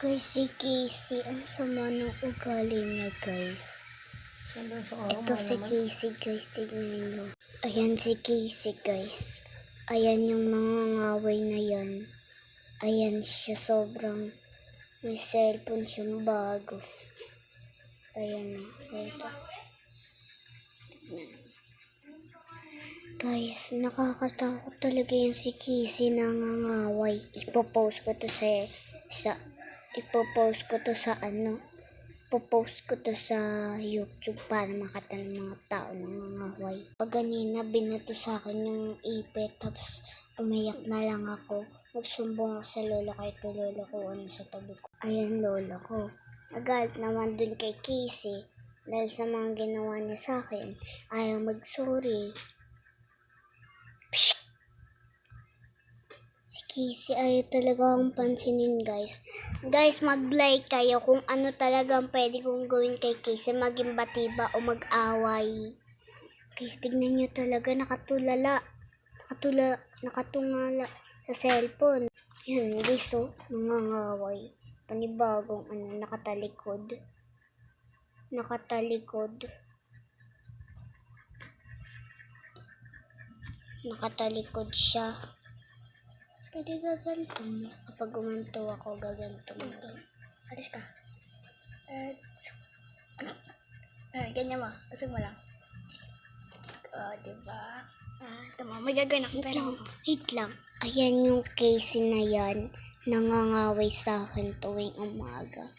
Guys, si Casey, ang sama ng ugali niya, guys. Ito si Casey, guys. Tignan nyo. Ayan si Casey, guys. Ayan yung nangangaway na yan. Ayan siya, sobrang may cellphone siyang bago. Ayan o. Ito. Guys, nakakatakot talaga yan si Casey nangangaway. Ipopost ko to sa YouTube para makita ng mga tao nangangaway. Pag ganina, binato sa akin yung ipit, tapos umiyak na lang ako. Nagsumbong ako sa lola ko, ito lola ko, ano sa tabi ko. Ayan lola ko. Nagalit naman dun kay Casey dahil sa mga ginawa niya sa akin. Ayaw mag-sorry. Si Casey ayaw talaga akong pansinin, guys. Guys, mag-like kayo kung ano talagang pwede kong gawin kay Casey. Maging batiba o mag-away. Guys, tignan nyo talaga. Nakatungala sa cellphone. Yan, guys, oh. Nangangaway. Panibagong nakatalikod. Nakatalikod siya. Pwede gaganto mo. Kapag gumanto ako, gaganto mo. Alis ka. Ganyan mo. Usog mo lang. Diba? Ito mo. May gagawin ako. Wait lang. Ayan yung Casey na yan. Nangangaway sa akin tuwing umaga.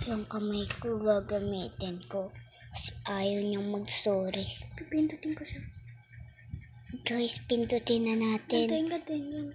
Yung kamay ko gagamitin ko. Kasi ayaw niyang mag-sorry. Pipindutin ko siya. Guys, pindutin na natin. Gantin.